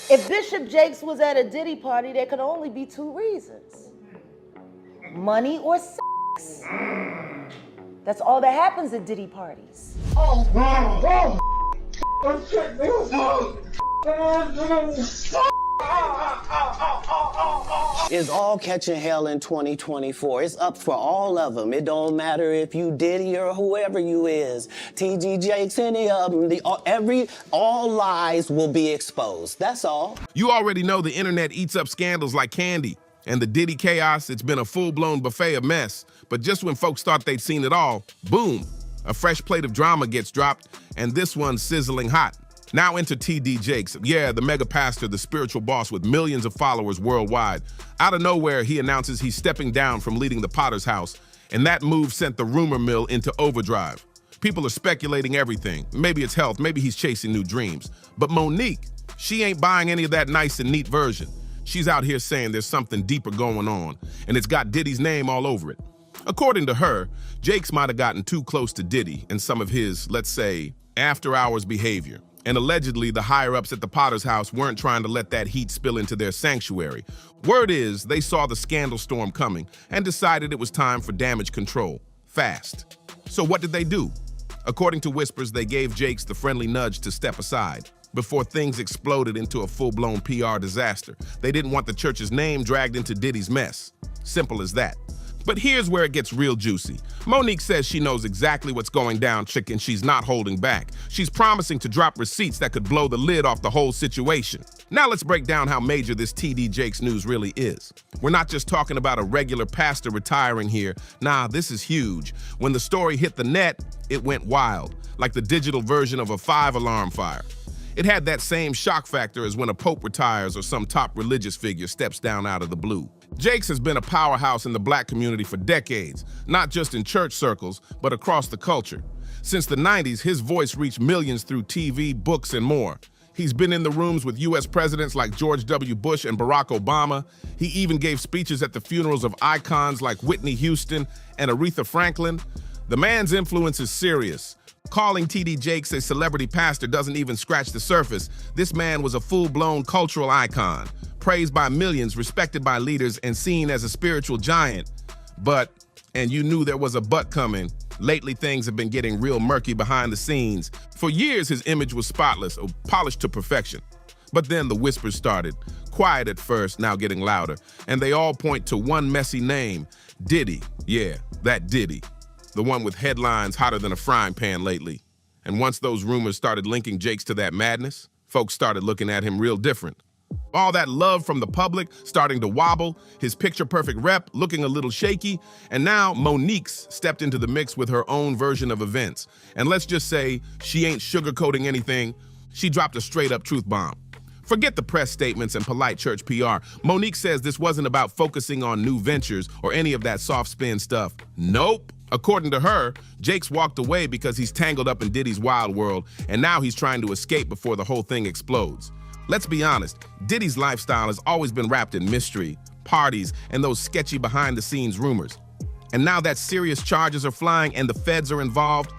If Bishop Jakes was at a Diddy party, there could only be two reasons: money or sex. That's all that happens at Diddy parties. It's all catching hell in 2024. It's up for all of them. It don't matter if you Diddy or whoever you is. T.D. Jakes, any of them. All lies will be exposed. That's all. You already know the internet eats up scandals like candy. And the Diddy chaos, it's been a full-blown buffet of mess. But just when folks thought they'd seen it all, boom, a fresh plate of drama gets dropped, and this one's sizzling hot. Now enter T.D. Jakes, the mega pastor, the spiritual boss with millions of followers worldwide. Out of nowhere, he announces he's stepping down from leading the Potter's house, and that move sent the rumor mill into overdrive. People are speculating everything. Maybe it's health, maybe he's chasing new dreams. But Monique, she ain't buying any of that nice and neat version. She's out here saying there's something deeper going on, and it's got Diddy's name all over it. According to her, Jakes might have gotten too close to Diddy in some of his, let's say, after-hours behavior. And allegedly, the higher-ups at the Potter's house weren't trying to let that heat spill into their sanctuary. Word is, they saw the scandal storm coming and decided it was time for damage control, fast. So what did they do? According to whispers, they gave Jakes the friendly nudge to step aside before things exploded into a full-blown PR disaster. They didn't want the church's name dragged into Diddy's mess. Simple as that. But here's where it gets real juicy. Monique says she knows exactly what's going down, chick, and she's not holding back. She's promising to drop receipts that could blow the lid off the whole situation. Now let's break down how major this T.D. Jakes news really is. We're not just talking about a regular pastor retiring here. Nah, this is huge. When the story hit the net, it went wild, like the digital version of a 5-alarm fire. It had that same shock factor as when a pope retires or some top religious figure steps down out of the blue. Jakes has been a powerhouse in the black community for decades, not just in church circles, but across the culture. Since the 90s, his voice reached millions through TV, books, and more. He's been in the rooms with U.S. presidents like George W. Bush and Barack Obama. He even gave speeches at the funerals of icons like Whitney Houston and Aretha Franklin. The man's influence is serious. Calling T.D. Jakes a celebrity pastor doesn't even scratch the surface. This man was a full-blown cultural icon, praised by millions, respected by leaders, and seen as a spiritual giant. But, and you knew there was a but coming, lately things have been getting real murky behind the scenes. For years, his image was spotless, or polished to perfection. But then the whispers started, quiet at first, now getting louder, and they all point to one messy name, Diddy. Yeah, that Diddy. The one with headlines hotter than a frying pan lately. And once those rumors started linking Jakes to that madness, folks started looking at him real different. All that love from the public starting to wobble, his picture-perfect rep looking a little shaky, and now Monique's stepped into the mix with her own version of events. And let's just say she ain't sugarcoating anything. She dropped a straight-up truth bomb. Forget the press statements and polite church PR. Monique says this wasn't about focusing on new ventures or any of that soft spin stuff. Nope. According to her, Jakes walked away because he's tangled up in Diddy's wild world, and now he's trying to escape before the whole thing explodes. Let's be honest, Diddy's lifestyle has always been wrapped in mystery, parties, and those sketchy behind-the-scenes rumors. And now that serious charges are flying and the feds are involved,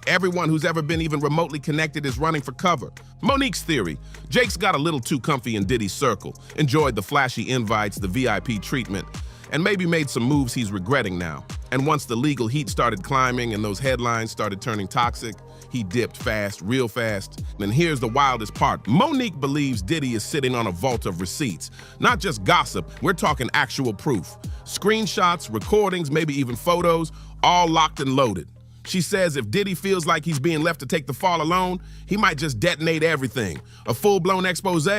everyone who's ever been even remotely connected is running for cover. Monique's theory, Jakes got a little too comfy in Diddy's circle, enjoyed the flashy invites, the VIP treatment, and maybe made some moves he's regretting now. And once the legal heat started climbing and those headlines started turning toxic, he dipped fast, real fast. And here's the wildest part. Monique believes Diddy is sitting on a vault of receipts. Not just gossip, we're talking actual proof. Screenshots, recordings, maybe even photos, all locked and loaded. She says if Diddy feels like he's being left to take the fall alone, he might just detonate everything. A full-blown expose?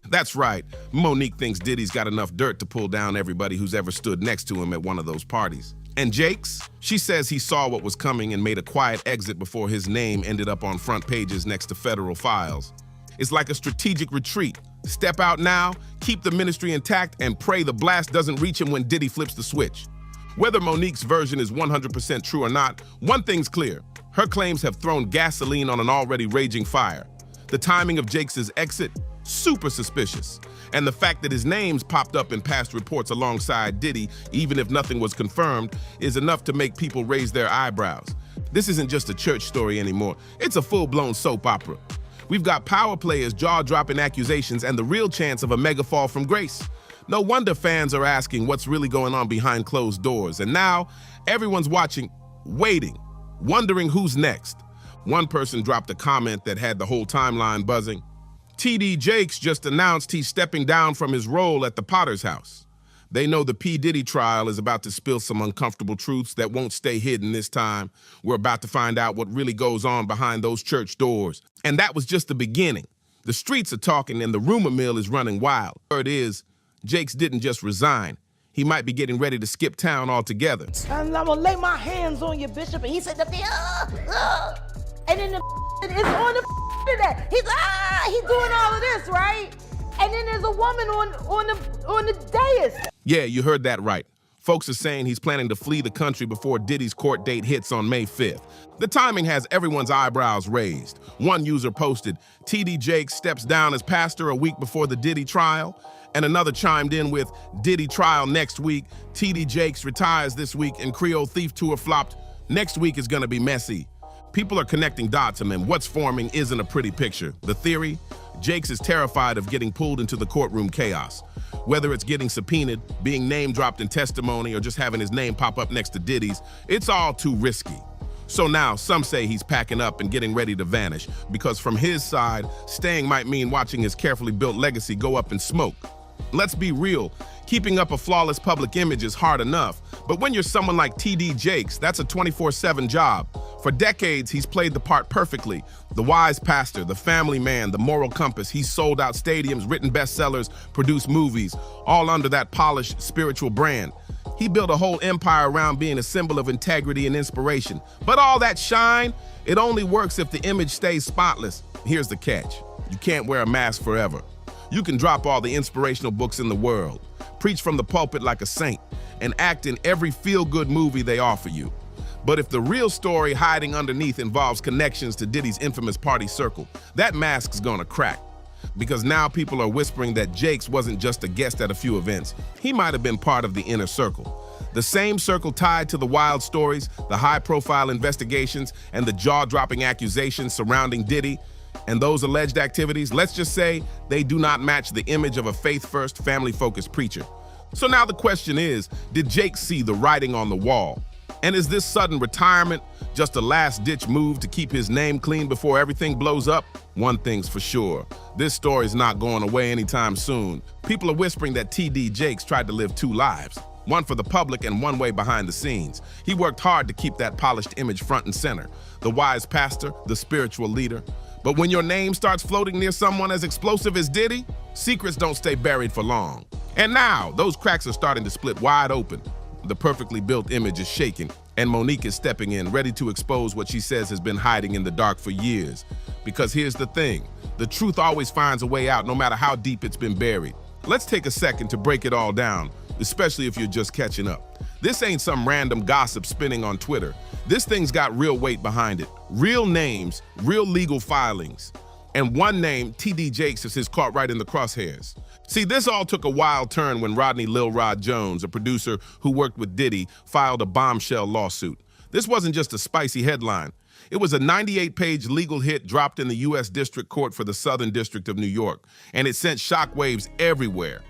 That's right. Monique thinks Diddy's got enough dirt to pull down everybody who's ever stood next to him at one of those parties. And Jakes? She says he saw what was coming and made a quiet exit before his name ended up on front pages next to federal files. It's like a strategic retreat. Step out now, keep the ministry intact, and pray the blast doesn't reach him when Diddy flips the switch. Whether Monique's version is 100% true or not, one thing's clear. Her claims have thrown gasoline on an already raging fire. The timing of Jakes' exit, super suspicious. And the fact that his name's popped up in past reports alongside Diddy, even if nothing was confirmed, is enough to make people raise their eyebrows. This isn't just a church story anymore. It's a full-blown soap opera. We've got power players, jaw-dropping accusations, and the real chance of a mega fall from grace. No wonder fans are asking what's really going on behind closed doors. And now, everyone's watching, waiting, wondering who's next. One person dropped a comment that had the whole timeline buzzing. T.D. Jakes just announced he's stepping down from his role at the Potter's House. They know the P. Diddy trial is about to spill some uncomfortable truths that won't stay hidden this time. We're about to find out what really goes on behind those church doors. And that was just the beginning. The streets are talking and the rumor mill is running wild. Word is, Jakes didn't just resign. He might be getting ready to skip town altogether. And I'm gonna lay my hands on you, Bishop. And he said, and then the is on the internet. He's doing all of this, right? And then there's a woman on the dais. Yeah, you heard that right. Folks are saying he's planning to flee the country before Diddy's court date hits on May 5th. The timing has everyone's eyebrows raised. One user posted, T.D. Jakes steps down as pastor a week before the Diddy trial. And another chimed in with, Diddy trial next week, T.D. Jakes retires this week, and Creole Thief Tour flopped. Next week is gonna be messy. People are connecting dots, and what's forming isn't a pretty picture. The theory? Jakes is terrified of getting pulled into the courtroom chaos. Whether it's getting subpoenaed, being name-dropped in testimony, or just having his name pop up next to Diddy's, it's all too risky. So now, some say he's packing up and getting ready to vanish, because from his side, staying might mean watching his carefully built legacy go up in smoke. Let's be real, keeping up a flawless public image is hard enough, but when you're someone like T.D. Jakes, that's a 24/7 job. For decades, he's played the part perfectly. The wise pastor, the family man, the moral compass. He's sold out stadiums, written bestsellers, produced movies, all under that polished spiritual brand. He built a whole empire around being a symbol of integrity and inspiration. But all that shine, it only works if the image stays spotless. Here's the catch. You can't wear a mask forever. You can drop all the inspirational books in the world, preach from the pulpit like a saint, and act in every feel-good movie they offer you. But if the real story hiding underneath involves connections to Diddy's infamous party circle, that mask's gonna crack. Because now people are whispering that Jakes wasn't just a guest at a few events. He might have been part of the inner circle. The same circle tied to the wild stories, the high-profile investigations, and the jaw-dropping accusations surrounding Diddy. And those alleged activities, let's just say, they do not match the image of a faith-first, family-focused preacher. So now the question is, did Jakes see the writing on the wall? And is this sudden retirement just a last-ditch move to keep his name clean before everything blows up? One thing's for sure, this story's not going away anytime soon. People are whispering that T.D. Jakes tried to live two lives, one for the public and one way behind the scenes. He worked hard to keep that polished image front and center, the wise pastor, the spiritual leader. But when your name starts floating near someone as explosive as Diddy, secrets don't stay buried for long. And now, those cracks are starting to split wide open. The perfectly built image is shaking, and Nique is stepping in, ready to expose what she says has been hiding in the dark for years. Because here's the thing, the truth always finds a way out no matter how deep it's been buried. Let's take a second to break it all down, especially if you're just catching up. This ain't some random gossip spinning on Twitter. This thing's got real weight behind it. Real names, real legal filings. And one name, T.D. Jakes, is caught right in the crosshairs. See, this all took a wild turn when Rodney Lil Rod Jones, a producer who worked with Diddy, filed a bombshell lawsuit. This wasn't just a spicy headline. It was a 98-page legal hit dropped in the U.S. District Court for the Southern District of New York, and it sent shockwaves everywhere.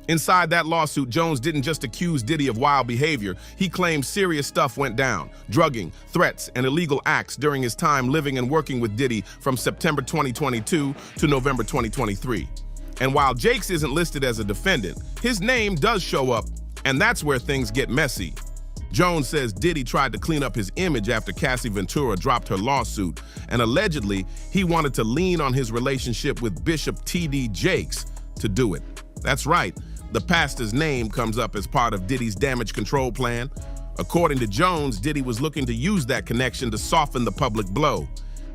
Inside that lawsuit, Jones didn't just accuse Diddy of wild behavior. He claimed serious stuff went down, drugging, threats, and illegal acts during his time living and working with Diddy from September 2022 to November 2023. And while Jakes isn't listed as a defendant, his name does show up, and that's where things get messy. Jones says Diddy tried to clean up his image after Cassie Ventura dropped her lawsuit, and allegedly, he wanted to lean on his relationship with Bishop T.D. Jakes to do it. That's right. The pastor's name comes up as part of Diddy's damage control plan. According to Jones, Diddy was looking to use that connection to soften the public blow.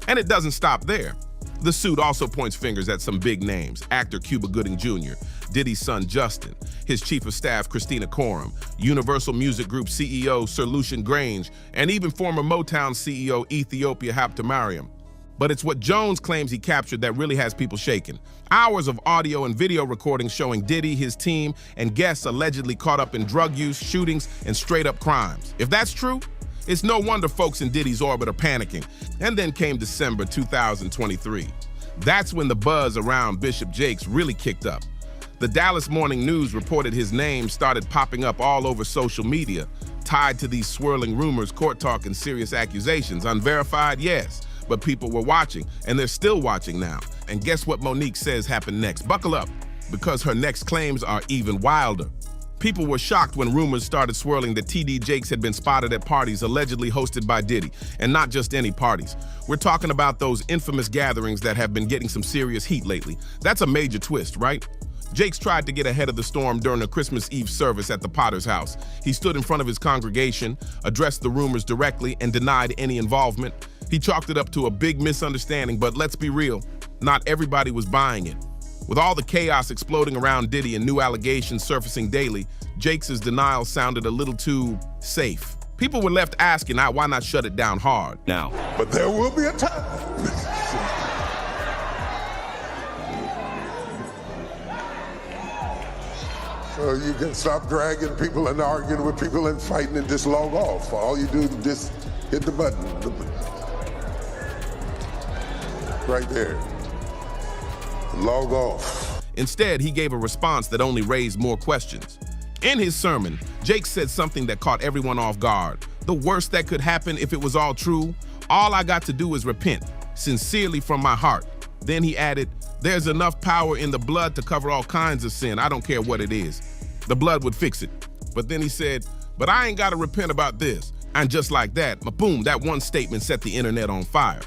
And it doesn't stop there. The suit also points fingers at some big names: actor Cuba Gooding Jr., Diddy's son Justin, his chief of staff Christina Coram, Universal Music Group CEO Sir Lucian Grange, and even former Motown CEO Ethiopia Haptemariam. But it's what Jones claims he captured that really has people shaking. Hours of audio and video recordings showing Diddy, his team, and guests allegedly caught up in drug use, shootings, and straight-up crimes. If that's true, it's no wonder folks in Diddy's orbit are panicking. And then came December 2023. That's when the buzz around Bishop Jakes really kicked up. The Dallas Morning News reported his name started popping up all over social media, tied to these swirling rumors, court talk, and serious accusations. Unverified, yes, but people were watching, and they're still watching now. And guess what Monique says happened next? Buckle up, because her next claims are even wilder. People were shocked when rumors started swirling that T.D. Jakes had been spotted at parties allegedly hosted by Diddy, and not just any parties. We're talking about those infamous gatherings that have been getting some serious heat lately. That's a major twist, right? Jakes tried to get ahead of the storm during a Christmas Eve service at the Potter's house. He stood in front of his congregation, addressed the rumors directly, and denied any involvement. He chalked it up to a big misunderstanding, but let's be real, not everybody was buying it. With all the chaos exploding around Diddy and new allegations surfacing daily, Jakes' denial sounded a little too safe. People were left asking, why not shut it down hard? Now, but there will be a time. So you can stop dragging people and arguing with people and fighting and just log off. All you do is just hit the button. Right there. Log off. Instead, he gave a response that only raised more questions. In his sermon, Jakes said something that caught everyone off guard. The worst that could happen if it was all true, all I got to do is repent, sincerely from my heart. Then he added, there's enough power in the blood to cover all kinds of sin. I don't care what it is. The blood would fix it. But then he said, but I ain't got to repent about this. And just like that, boom, that one statement set the internet on fire.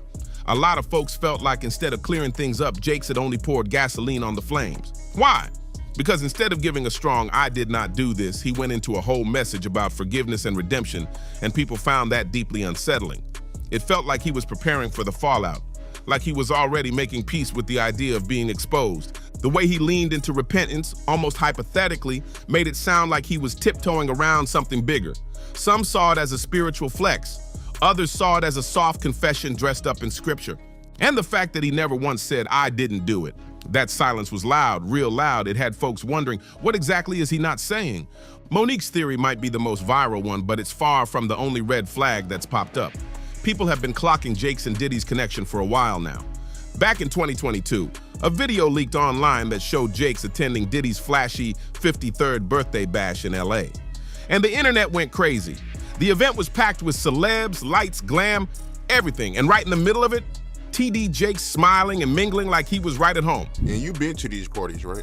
A lot of folks felt like instead of clearing things up, Jakes had only poured gasoline on the flames. Why? Because instead of giving a strong, I did not do this, he went into a whole message about forgiveness and redemption, and people found that deeply unsettling. It felt like he was preparing for the fallout, like he was already making peace with the idea of being exposed. The way he leaned into repentance, almost hypothetically, made it sound like he was tiptoeing around something bigger. Some saw it as a spiritual flex. Others saw it as a soft confession dressed up in scripture. And the fact that he never once said, I didn't do it. That silence was loud, real loud. It had folks wondering, what exactly is he not saying? Monique's theory might be the most viral one, but it's far from the only red flag that's popped up. People have been clocking Jakes and Diddy's connection for a while now. Back in 2022, a video leaked online that showed Jakes attending Diddy's flashy 53rd birthday bash in LA. And the internet went crazy. The event was packed with celebs, lights, glam, everything. And right in the middle of it, T.D. Jakes smiling and mingling like he was right at home. And you've been to these parties, right?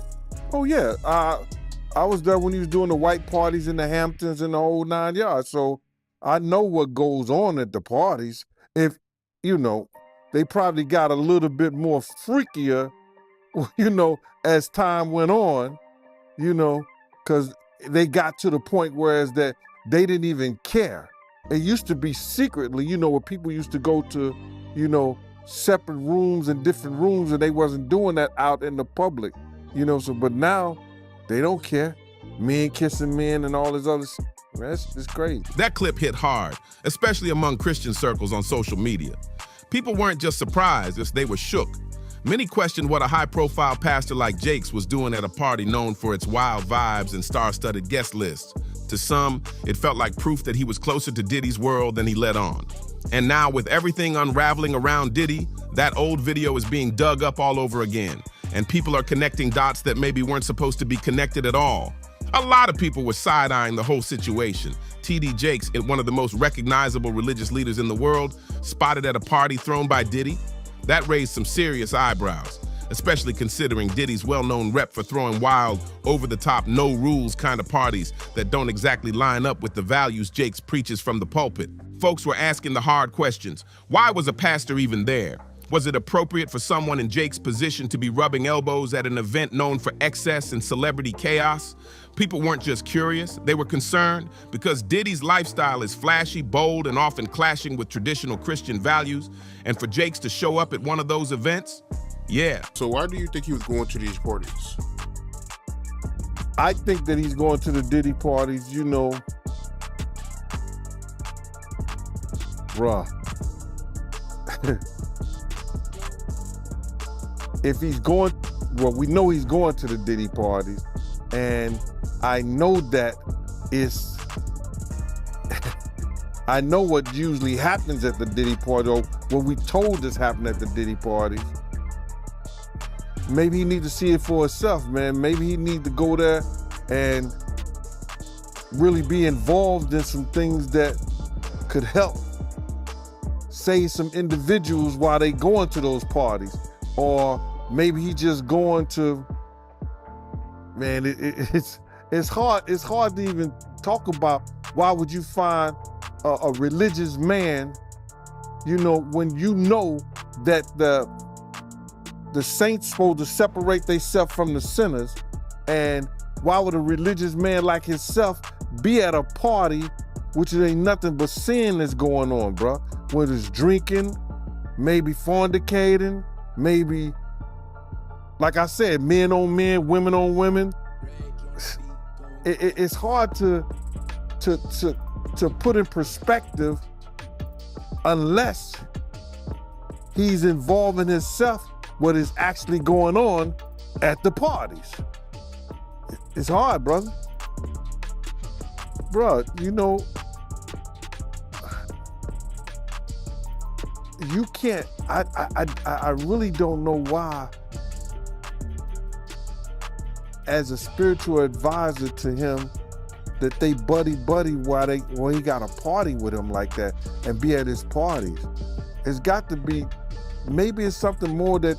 Oh, yeah. I was there when he was doing the white parties in the Hamptons and the whole 9 yards. So I know what goes on at the parties. If, they probably got a little bit more freakier, as time went on, because they got to the point whereas that they didn't even care. It used to be secretly, where people used to go to, separate rooms and different rooms, and they wasn't doing that out in the public, but now they don't care. Men kissing men and all this other stuff. That's just crazy. That clip hit hard, especially among Christian circles on social media. People weren't just surprised, they were shook. Many questioned what a high-profile pastor like Jakes was doing at a party known for its wild vibes and star-studded guest lists. To some, it felt like proof that he was closer to Diddy's world than he let on. And now, with everything unraveling around Diddy, that old video is being dug up all over again, and people are connecting dots that maybe weren't supposed to be connected at all. A lot of people were side-eyeing the whole situation. T.D. Jakes, one of the most recognizable religious leaders in the world, spotted at a party thrown by Diddy. That raised some serious eyebrows, especially considering Diddy's well-known rep for throwing wild, over-the-top, no-rules kind of parties that don't exactly line up with the values Jakes preaches from the pulpit. Folks were asking the hard questions. Why was a pastor even there? Was it appropriate for someone in Jakes' position to be rubbing elbows at an event known for excess and celebrity chaos? People weren't just curious, they were concerned because Diddy's lifestyle is flashy, bold, and often clashing with traditional Christian values. And for Jakes to show up at one of those events, yeah. So why do you think he was going to these parties? I think that he's going to the Diddy parties, bruh. If he's going, we know he's going to the Diddy parties, and I know that it's, I know what usually happens at the Diddy party, or what we told us happened at the Diddy parties. maybe he need to see it for himself, man. Maybe he need to go there and really be involved in some things that could help save some individuals while they going to those parties. Or maybe he just going to, man, it's hard to even talk about why would you find a religious man, you know, when you know that the saints supposed to separate themselves from the sinners, and why would a religious man like himself be at a party which ain't nothing but sin that's going on, bro? Whether it's drinking, maybe fornicating, maybe, like I said, men on men, women on women. It's hard to put in perspective unless he's involving himself what is actually going on at the parties. It's hard, brother. Bro, you know, you can't, I really don't know why, as a spiritual advisor to him, that they buddy while he got a party with him like that and be at his parties. It's got to be, maybe it's something more that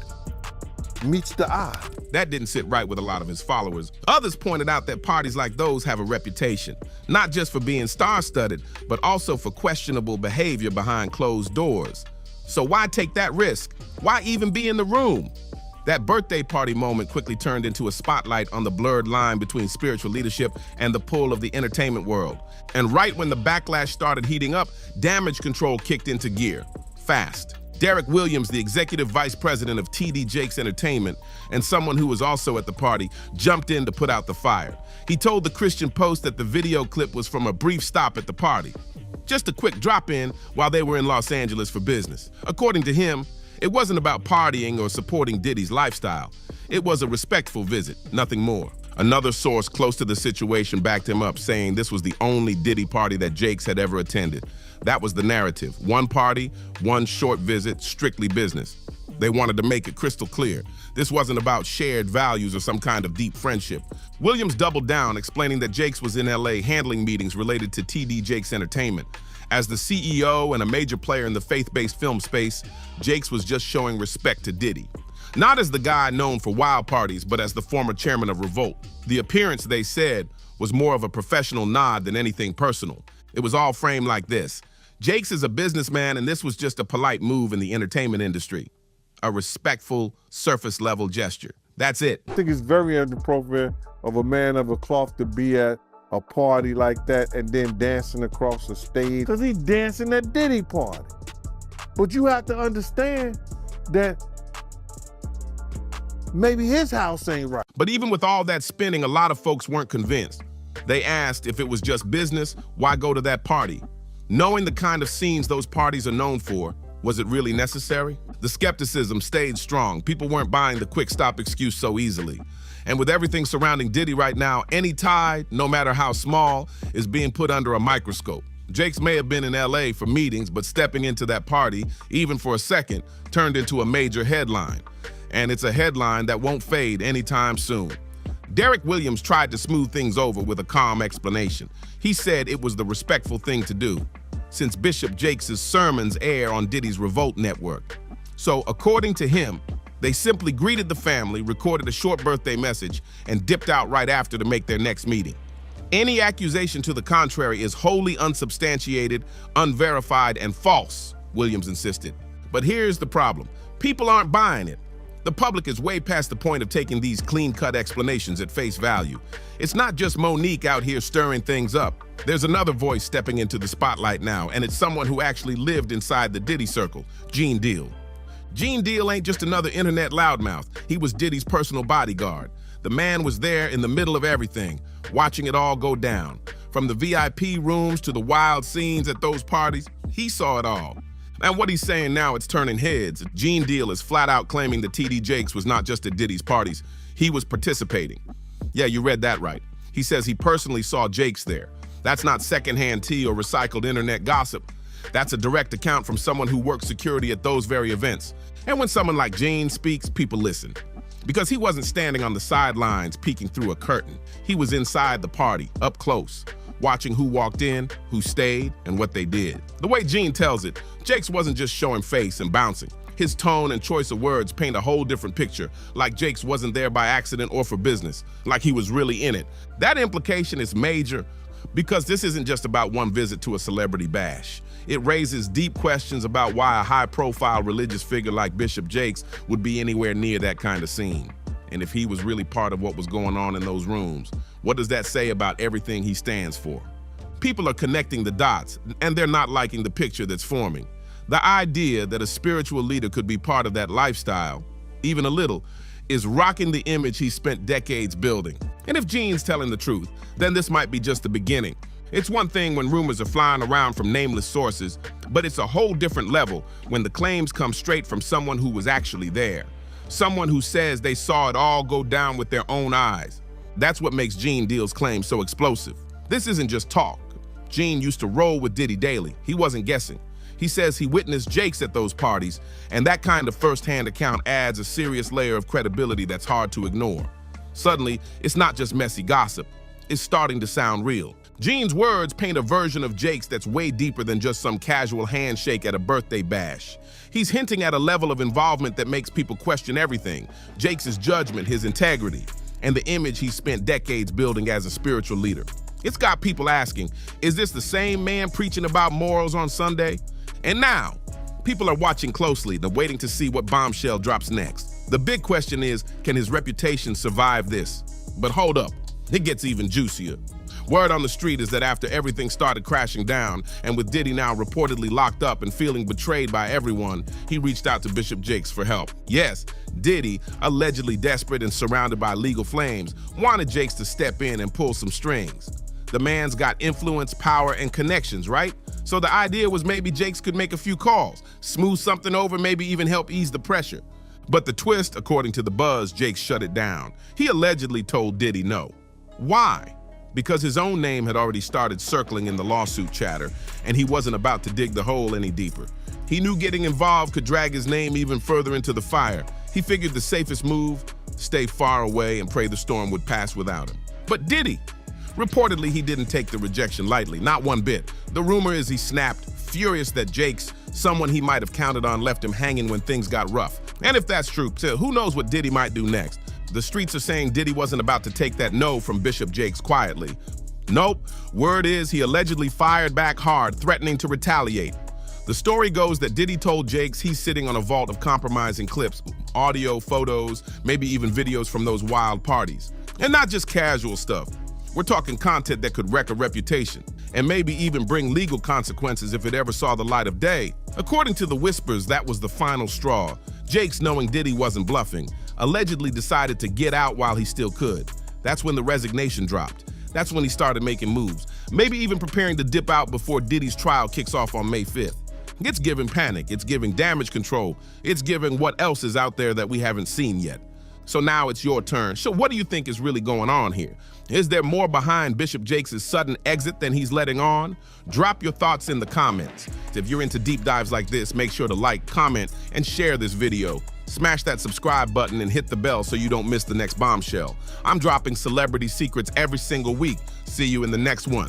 meets the eye. That didn't sit right with a lot of his followers. Others pointed out that parties like those have a reputation, not just for being star-studded, but also for questionable behavior behind closed doors. So why take that risk? Why even be in the room? That birthday party moment quickly turned into a spotlight on the blurred line between spiritual leadership and the pull of the entertainment world. And right when the backlash started heating up, damage control kicked into gear, fast. Derek Williams, the executive vice president of T.D. Jakes Entertainment, and someone who was also at the party, jumped in to put out the fire. He told the Christian Post that the video clip was from a brief stop at the party. Just a quick drop-in while they were in Los Angeles for business. According to him, it wasn't about partying or supporting Diddy's lifestyle. It was a respectful visit, nothing more. Another source close to the situation backed him up, saying this was the only Diddy party that Jakes had ever attended. That was the narrative. One party, one short visit, strictly business. They wanted to make it crystal clear. This wasn't about shared values or some kind of deep friendship. Williams doubled down, explaining that Jakes was in LA handling meetings related to T.D. Jakes Entertainment. As the CEO and a major player in the faith-based film space, Jakes was just showing respect to Diddy. Not as the guy known for wild parties, but as the former chairman of Revolt. The appearance, they said, was more of a professional nod than anything personal. It was all framed like this. Jakes is a businessman, and this was just a polite move in the entertainment industry. A respectful, surface-level gesture. That's it. I think it's very inappropriate of a man of a cloth to be at a party like that and then dancing across the stage, because he's dancing at Diddy party. But you have to understand that maybe his house ain't right. But even with all that spinning, a lot of folks weren't convinced. They asked if it was just business, why go to that party? Knowing the kind of scenes those parties are known for, was it really necessary? The skepticism stayed strong. People weren't buying the quick stop excuse so easily. And with everything surrounding Diddy right now, any tie, no matter how small, is being put under a microscope. Jakes may have been in LA for meetings, but stepping into that party, even for a second, turned into a major headline. And it's a headline that won't fade anytime soon. Derek Williams tried to smooth things over with a calm explanation. He said it was the respectful thing to do, since Bishop Jakes' sermons air on Diddy's Revolt network. So according to him, they simply greeted the family, recorded a short birthday message, and dipped out right after to make their next meeting. Any accusation to the contrary is wholly unsubstantiated, unverified, and false, Williams insisted. But here's the problem. People aren't buying it. The public is way past the point of taking these clean-cut explanations at face value. It's not just Monique out here stirring things up. There's another voice stepping into the spotlight now, and it's someone who actually lived inside the Diddy circle, Gene Deal. Gene Deal ain't just another internet loudmouth. He was Diddy's personal bodyguard. The man was there in the middle of everything, watching it all go down. From the VIP rooms to the wild scenes at those parties, he saw it all. And what he's saying now, it's turning heads. Gene Deal is flat out claiming that T.D. Jakes was not just at Diddy's parties. He was participating. Yeah, you read that right. He says he personally saw Jakes there. That's not secondhand tea or recycled internet gossip. That's a direct account from someone who worked security at those very events. And when someone like Gene speaks, people listen. Because he wasn't standing on the sidelines peeking through a curtain. He was inside the party, up close, watching who walked in, who stayed, and what they did. The way Gene tells it, Jakes wasn't just showing face and bouncing. His tone and choice of words paint a whole different picture, like Jakes wasn't there by accident or for business, like he was really in it. That implication is major because this isn't just about one visit to a celebrity bash. It raises deep questions about why a high-profile religious figure like Bishop Jakes would be anywhere near that kind of scene. And if he was really part of what was going on in those rooms, what does that say about everything he stands for? People are connecting the dots, and they're not liking the picture that's forming. The idea that a spiritual leader could be part of that lifestyle, even a little, is rocking the image he spent decades building. And if Gene's telling the truth, then this might be just the beginning. It's one thing when rumors are flying around from nameless sources, but it's a whole different level when the claims come straight from someone who was actually there. Someone who says they saw it all go down with their own eyes. That's what makes Gene Deal's claims so explosive. This isn't just talk. Gene used to roll with Diddy daily. He wasn't guessing. He says he witnessed Jakes at those parties, and that kind of first-hand account adds a serious layer of credibility that's hard to ignore. Suddenly, it's not just messy gossip. It's starting to sound real. Gene's words paint a version of Jakes that's way deeper than just some casual handshake at a birthday bash. He's hinting at a level of involvement that makes people question everything: Jakes' judgment, his integrity, and the image he spent decades building as a spiritual leader. It's got people asking, is this the same man preaching about morals on Sunday? And now, people are watching closely, they're waiting to see what bombshell drops next. The big question is, can his reputation survive this? But hold up, it gets even juicier. Word on the street is that after everything started crashing down, and with Diddy now reportedly locked up and feeling betrayed by everyone, he reached out to Bishop Jakes for help. Yes, Diddy, allegedly desperate and surrounded by legal flames, wanted Jakes to step in and pull some strings. The man's got influence, power, and connections, right? So the idea was maybe Jakes could make a few calls, smooth something over, maybe even help ease the pressure. But the twist, according to the buzz, Jakes shut it down. He allegedly told Diddy no. Why? Because his own name had already started circling in the lawsuit chatter, and he wasn't about to dig the hole any deeper. He knew getting involved could drag his name even further into the fire. He figured the safest move, stay far away and pray the storm would pass without him. But Diddy, reportedly, he didn't take the rejection lightly, not one bit. The rumor is he snapped, furious that Jakes, someone he might have counted on, left him hanging when things got rough. And if that's true, who knows what Diddy might do next? The streets are saying Diddy wasn't about to take that no from Bishop Jakes quietly. Nope, word is he allegedly fired back hard, threatening to retaliate. The story goes that Diddy told Jakes he's sitting on a vault of compromising clips, audio, photos, maybe even videos from those wild parties. And not just casual stuff. We're talking content that could wreck a reputation, and maybe even bring legal consequences if it ever saw the light of day. According to the whispers, that was the final straw. Jakes, knowing Diddy wasn't bluffing, allegedly decided to get out while he still could. That's when the resignation dropped. That's when he started making moves, maybe even preparing to dip out before Diddy's trial kicks off on May 5th. It's giving panic, it's giving damage control, it's giving what else is out there that we haven't seen yet. So now it's your turn. So what do you think is really going on here? Is there more behind Bishop Jakes' sudden exit than he's letting on? Drop your thoughts in the comments. If you're into deep dives like this, make sure to like, comment, and share this video. Smash that subscribe button and hit the bell so you don't miss the next bombshell. I'm dropping celebrity secrets every single week. See you in the next one.